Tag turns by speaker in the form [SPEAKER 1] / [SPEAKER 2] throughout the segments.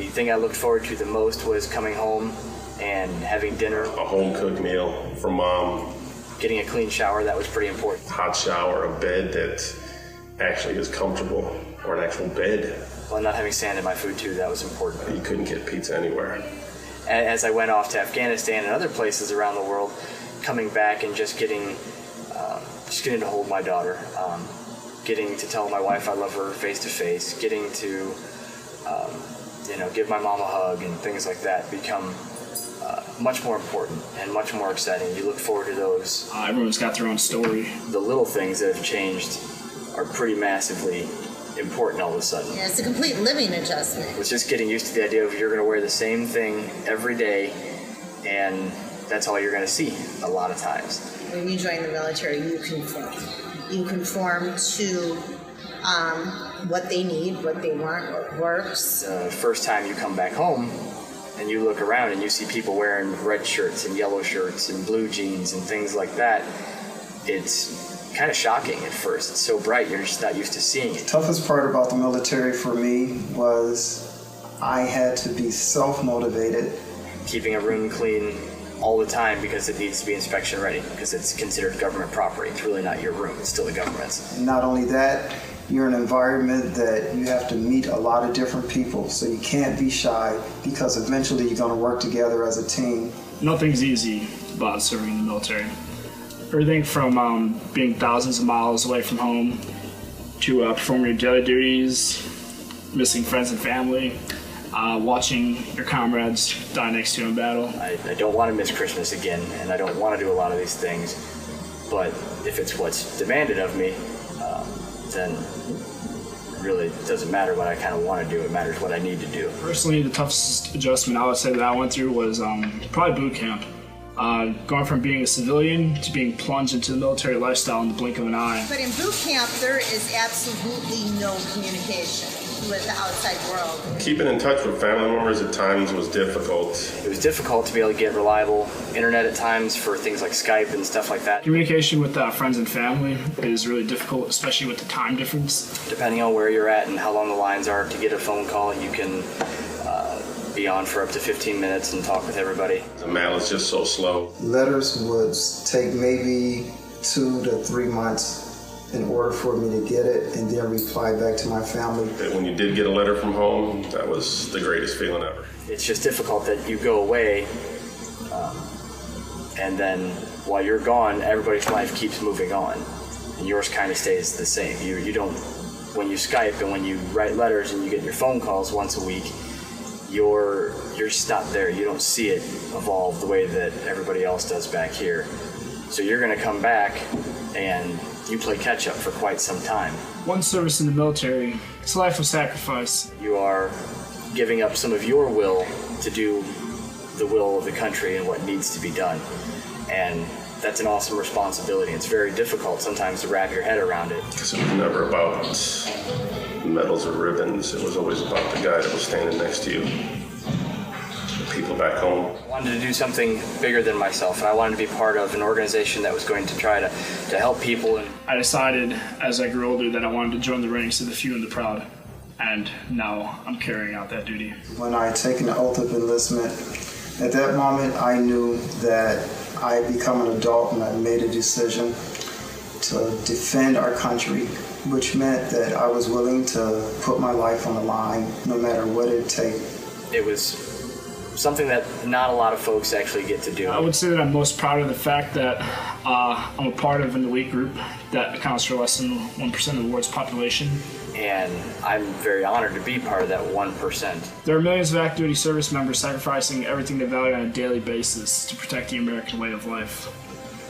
[SPEAKER 1] thing I looked forward to the most was coming home and having dinner.
[SPEAKER 2] A home-cooked meal from Mom.
[SPEAKER 1] Getting a clean shower, that was pretty important.
[SPEAKER 2] Hot shower, a bed that actually is comfortable, or an actual bed.
[SPEAKER 1] Well, not having sand in my food too, that was important.
[SPEAKER 2] You couldn't get pizza anywhere.
[SPEAKER 1] As I went off to Afghanistan and other places around the world, coming back and just getting to hold my daughter, getting to tell my wife I love her face to face, getting to give my mom a hug and things like that become much more important and much more exciting. You look forward to those.
[SPEAKER 3] Everyone's got their own story.
[SPEAKER 1] The little things that have changed are pretty massively important all of a sudden.
[SPEAKER 4] Yeah, it's a complete living adjustment.
[SPEAKER 1] It's just getting used to the idea of you're going to wear the same thing every day, and that's all you're going to see a lot of times.
[SPEAKER 4] When you join the military, you conform. You conform to what they need, what they want, what works.
[SPEAKER 1] The first time you come back home and you look around and you see people wearing red shirts and yellow shirts and blue jeans and things like that, it's kind of shocking at first. It's so bright, you're just not used to seeing it.
[SPEAKER 5] The toughest part about the military for me was I had to be self-motivated.
[SPEAKER 1] Keeping a room clean all the time because it needs to be inspection ready, because it's considered government property. It's really not your room, it's still the government's.
[SPEAKER 5] Not only that, you're in an environment that you have to meet a lot of different people, so you can't be shy because eventually you're going to work together as a team.
[SPEAKER 3] Nothing's easy about serving in the military. Everything from being thousands of miles away from home to performing your daily duties, missing friends and family, watching your comrades die next to you in battle.
[SPEAKER 1] I don't want to miss Christmas again, and I don't want to do a lot of these things, but if it's what's demanded of me, then it really doesn't matter what I kind of want to do. It matters what I need to do.
[SPEAKER 3] Personally, the toughest adjustment I would say that I went through was probably boot camp. Going from being a civilian to being plunged into the military lifestyle in the blink of an eye.
[SPEAKER 4] But in boot camp, there is absolutely no communication with the outside world.
[SPEAKER 2] Keeping in touch with family members at times was difficult.
[SPEAKER 1] It was difficult to be able to get reliable internet at times for things like Skype and stuff like that.
[SPEAKER 3] Communication with friends and family is really difficult, especially with the time difference.
[SPEAKER 1] Depending on where you're at and how long the lines are, to get a phone call, you can be on for up to 15 minutes and talk with everybody.
[SPEAKER 2] The mail is just so slow.
[SPEAKER 5] Letters would take maybe 2 to 3 months in order for me to get it and then reply back to my family.
[SPEAKER 2] When you did get a letter from home, that was the greatest feeling ever.
[SPEAKER 1] It's just difficult that you go away and then while you're gone, everybody's life keeps moving on and yours kind of stays the same. You don't, when you Skype and when you write letters and you get your phone calls once a week, you're just not there. You don't see it evolve the way that everybody else does back here. So you're going to come back and you play catch up for quite some time.
[SPEAKER 3] One service in the military, it's a life of sacrifice.
[SPEAKER 1] You are giving up some of your will to do the will of the country and what needs to be done. And that's an awesome responsibility. It's very difficult sometimes to wrap your head around it.
[SPEAKER 2] Because it was never about medals or ribbons. It was always about the guy that was standing next to you. The people back home.
[SPEAKER 1] I wanted to do something bigger than myself, and I wanted to be part of an organization that was going to try to help people. And
[SPEAKER 3] I decided as I grew older that I wanted to join the ranks of the few and the proud, and now I'm carrying out that duty.
[SPEAKER 5] When I had taken the oath of enlistment, at that moment I knew that I had become an adult and I made a decision to defend our country, which meant that I was willing to put my life on the line no matter what it takes.
[SPEAKER 1] it was something that not a lot of folks actually get to do.
[SPEAKER 3] I would say that I'm most proud of the fact that I'm a part of an elite group that accounts for less than 1% of the world's population.
[SPEAKER 1] And I'm very honored to be part of that 1%.
[SPEAKER 3] There are millions of active duty service members sacrificing everything they value on a daily basis to protect the American way of life.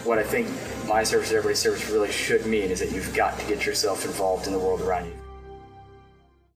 [SPEAKER 1] What I think my service and everybody's service really should mean is that you've got to get yourself involved in the world around you.